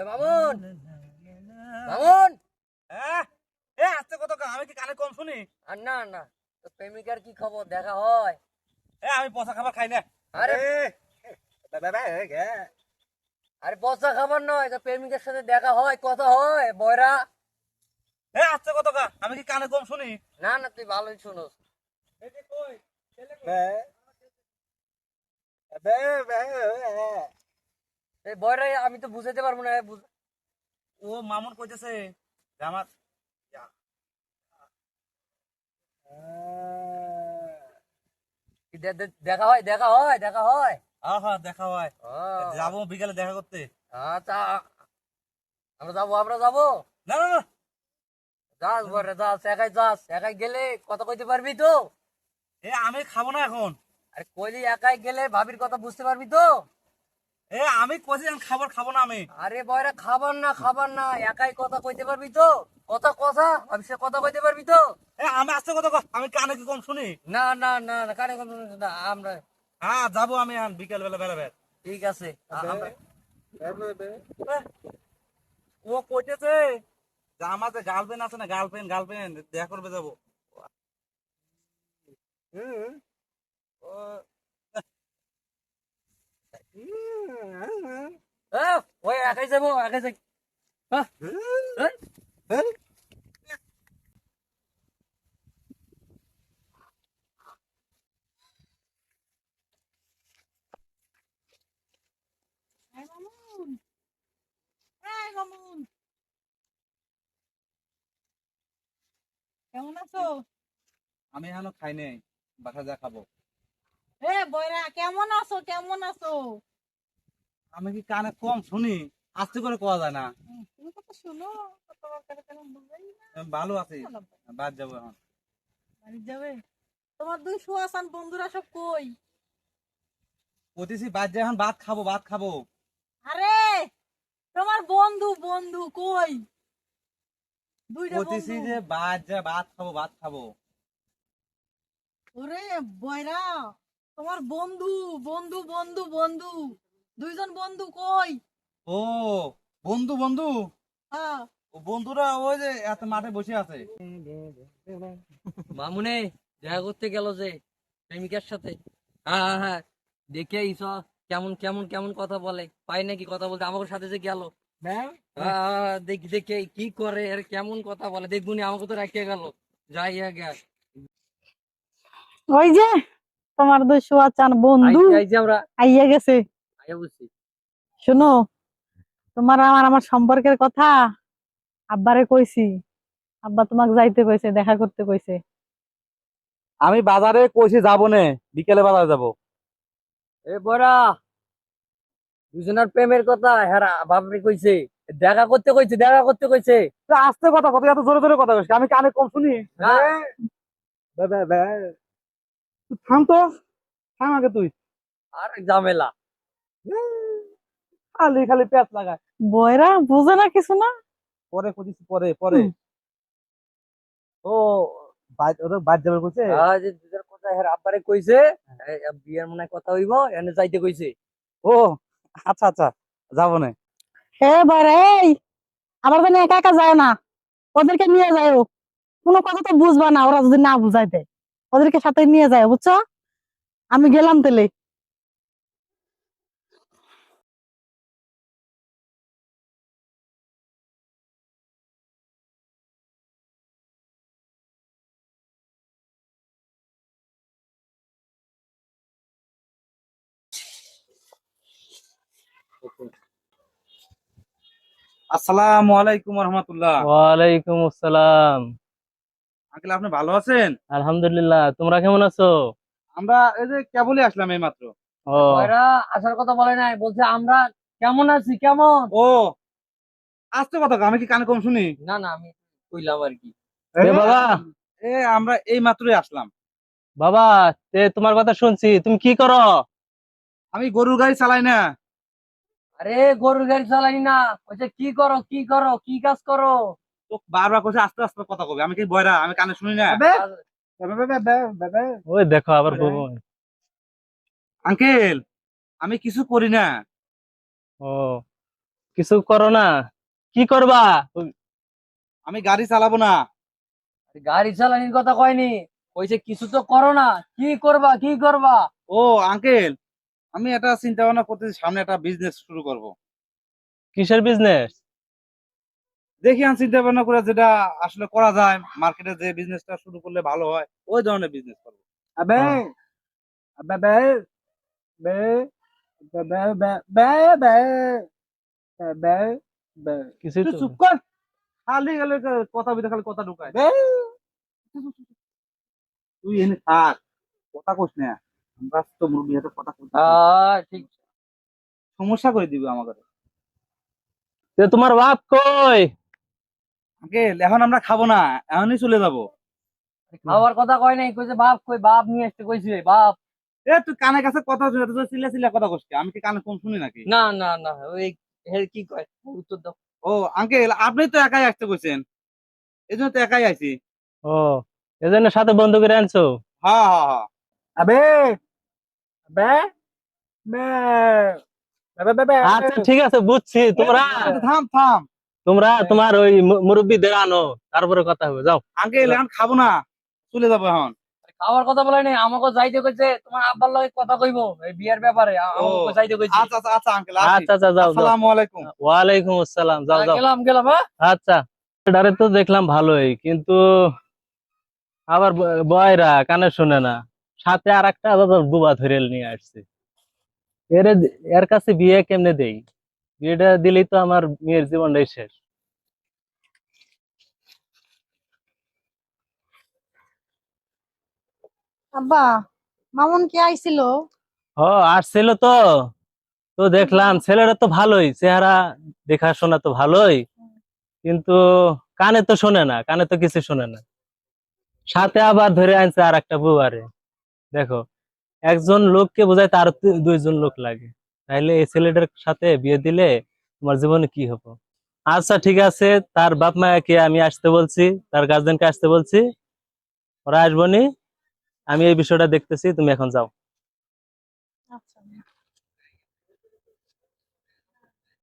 মামুন, মামুন। আস্তে কত আমি কি কানে কম শুনি? আর না না, তো প্রেমিকার কি খবর, দেখা হয়? আমি পচা খাবার খাই না। আরে আরে বসা খাবার নয়, তো প্রেমিকার সাথে দেখা হয়, কথা হয় বয়রা। আস্তে কত আমি কি কানে কম শুনি? না না, তুই ভালোই শুনোস। এই বয়রা আমি তো বুঝাইতে পারবো না। ও মামুন কইতেছে যে আমার দেখা হয়, দেখা হয়, দেখা হয়। আহা দেখা হয়। ও, যাবো বিকালে দেখা করতে। আচ্ছা, আমরা যাবো, আমরা যাবো। না না না, যাস বয়রা, যাস, একাই যাস। একাই গেলে কথা কইতে পারবি তো? আমি খাবো না এখন। আরে কইলি একাই গেলে ভাবির কথা বুঝতে পারবি তো? আমি কইছি আমি খাবার খাবো না আমি। আরে বয়রা, খাবার না, খাবার না, একাই কথা কইতে পারবি তো? কথা কথা ভাবিস, কথা কইতে পারবি তো? আমি আস্তে কত আমি কানে কি কম শুনি? না না না না, কানে কথা না, আমরা। যাবো আমি বিকেল বেলা বেলা বেলা। ঠিক আছে, আমরা। ও কইতেছে যে আমার যে গার্লফ্রেন্ড আছে না, গার্লফ্রেন্ড গার্লফ্রেন্ড দেখা করবে যাবো। ও, ওই একাই যাবো, একাই যাই। হ্যাঁ, হ্যাঁ। এই মামুন, এই মামুন, কেমন আছো? আমি এখনো খাই নাই, বাসা যা খাবো। বয়রা, কেমন আছো? কেমন আছো? আমি কি কানে কম শুনি? আস্তে করে কোয়া যায় না। তুমি কত শুনো, তোমার কাছে কেন বুঝাই না? আমি ভালো আছি, শোনো, বাদ যাবো এখন। বাড়ি যাবে? তোমার দুই সুয়াসান বন্ধুরা সব কই? কইতেছি বাদ যাই, এখন ভাত খাবো, ভাত খাবো। আরে, তোমার বন্ধু বন্ধু কই? দুইটা কইতেছি বন্ধু। যে বাদ যা, ভাত খাবো, ভাত খাবো। ওরে বয়রা, তোমার বন্ধু বন্ধু বন্ধু বন্ধু, দুইজন বন্ধু কই? ও বন্ধু বন্ধু, হ্যাঁ। ও বন্ধুরা ওই যে এত মাঠে বসে আছে। মামুনে দেখা করতে গেল যে প্রেমিকার সাথে। হ্যাঁ হ্যাঁ হ্যাঁ, দেখে ইস কেমন কেমন কেমন কথা বলে, পাই নাকি কথা বলতে আমাদের সাথে যে গেল। দেখি দেখে কি করে আর কেমন কথা বলে, দেখবুনি আমাকে তো রাখিয়ে গেল। যাই আগে, ওই যে তোমার দুই সুয়াচান বন্ধু আইছি আমরা, আইয়া গেছে। আইয়া বুঝছি। শোনো, তোমার আমার আমার সম্পর্কের কথা আব্বারে কইছি। আব্বা তোমাকে যাইতে কইছে, দেখা করতে কইছে। আমি বাজারে কইছি যাবো নে, বিকেলে বাজারে যাবো। এ বড়া, দুজনের প্রেমের কথা হেরা বাপরে কইছে, দেখা করতে কইছে, দেখা করতে কইছে। আস্তে কথা কত, এত জোরে জোরে কথা কইছি, আমি কানে কম শুনি? হ্যাঁ। তুই থাম তো, থাম আগে তুই। আর ঝামেলা। খালি খালি পেঁচ লাগায়। বয়রা বুঝে না কিছু না। পরে কইছি, পরে পরে। ও ওদের বাদ যাবে কইছে। যে দুজনের কথা হেরা আব্বারে কইছে, বিয়ের মনে হয় কথা হইব, এনে যাইতে কইছে। ও আচ্ছা আচ্ছা, যাবো না। হে বয়রা, এই আমার জন্য একা একা যায় না, ওদেরকে নিয়ে যাও। কোনো কথা তো বুঝবা না ওরা যদি না বুঝাই দেয়। ওদেরকে সাথে নিয়ে যায়, বুঝছো? আমি গেলাম তাহলে। আসসালামু আলাইকুম রহমতুল্লাহ। ওয়ালাইকুম আসসালাম। আঙ্কেল আপনি ভালো আছেন? আলহামদুলিল্লাহ, তোমরা কেমন আছো? আমরা এই যে কেবলই আসলাম এই মাত্র। ও ওরা আসার কথা বলে নাই, বলছে আমরা কেমন আছি, কেমন। ও আস্তে কথা কও, আমি কি কানে কম শুনি? না না, আমি কইলাম আর কি। এ বাবা, আমরা এই মাত্রই আসলাম। বাবা, তোমার কথা শুনছি, তুমি কি করো? আমি গরুর গাড়ি চালাই না। আরে গরুর গাড়ি চালাই না, বলছে কি করো, কি করো, কি কাজ করো। তো বারবার কইছে আস্তে আস্তে কথা কবে, আমি কি বয়রা, আমি কানে শুনি না? ওই দেখো আবার বলবো। আঙ্কেল আমি কিছু করি না। ও কিছু করো না, কি করবা? আমি গাড়ি চালাবো না। গাড়ি চালানির কথা কয়নি, কইছে কিছু তো করো না, কি করবা কি করবা? ও আঙ্কেল, আমি একটা চিন্তা ভাবনা করতেছি, সামনে একটা বিজনেস শুরু করব। কিসের বিজনেস? দেখি আমি চিন্তা ভাবনা করে যেটা আসলে করা যায়, মার্কেটে যে বিজনেসটা শুরু করলে ভালো হয় ওই ধরনের বিজনেস করবো। আবে আবে বে বে বে বে বে বে বে বে বে কিছু তুই তো চুপ কর, খালি গেলে কথা বলতে খালি কথা ঢুকায়। তুই এনে থাক, কথা কইস না। আমরা তো মুরগি হাতে কথা কইছি, ঠিক। সমস্যা করে দিবে আমাদের। তোমার বাপ কই? আঙ্কেল এখন আমরা খাবো না, এখনই চলে যাবো। খাওয়ার কথা কয় নাই, কইছে বাপ কই, বাপ নিয়ে আসতে কইছে বাপ। এ তুই কানে কাছে কথা শুনে তুই চিল্লা চিল্লা কথা কইস কে? আমি কি কানে কম শুনি নাকি? না না না, ওই কি কয় উত্তর দাও। ও আঙ্কেল, আপনি তো একাই আসতে কইছেন, এই জন্য তো একাই আইছি। ও, এজন্য সাথে বন্ধু করে আনছো? হ্যাঁ হ্যাঁ হ্যাঁ। আবে বে বে বে বে বে আচ্ছা ঠিক আছে, বুঝছি। তোমরা থাম থাম। তোমরা তোমার ওই মুরব্বিদের আনো, তারপরে কথা হবে, যাও। আঙ্কেল এখন খাবো না, চলে যাবো এখন। খাওয়ার কথা বলে নাই, আমাকে যাইতে কইছে তোমার আব্বার লগে কথা কইবো এই বিয়ের ব্যাপারে, ও আমাকে যাইতে কইছে। আচ্ছা আচ্ছা আচ্ছা আঙ্কেল, আচ্ছা আচ্ছা, যাও যাও। আসসালামু আলাইকুম। ওয়ালাইকুম আসসালাম, যাও যাও। গেলাম গেলাম, হ্যাঁ। আচ্ছা, এটারে তো দেখলাম ভালোই, কিন্তু আবার বয়রা কানে শুনে না, সাথে আর একটা বুবা ধরে নিয়ে আসছে। এর এর কাছে বিয়ে কেমনে দেই? বিয়েটা দিলেই তো আমার মেয়ের জীবনটাই শেষ। আব্বা, মামুন কে আইছিল? ও আসছিল তো, তো দেখলাম ছেলেটা তো ভালোই, চেহারা দেখাশোনা তো ভালোই, কিন্তু কানে তো শোনে না, কানে তো কিছু শোনে না। সাথে আবার ধরে আনছে আর একটা বুবারে। দেখো, একজন লোককে বোঝাইতে আর দুইজন লোক লাগে, তাইলে এই ছেলেটার সাথে বিয়ে দিলে তোমার জীবনে কি হবে? আচ্ছা ঠিক আছে, তার বাপ মাকে আমি আসতে বলছি, তার গার্জেনকে আসতে বলছি, ওরা আসবনি। আমি এই বিষয়টা দেখতেছি, তুমি এখন যাও। আচ্ছা।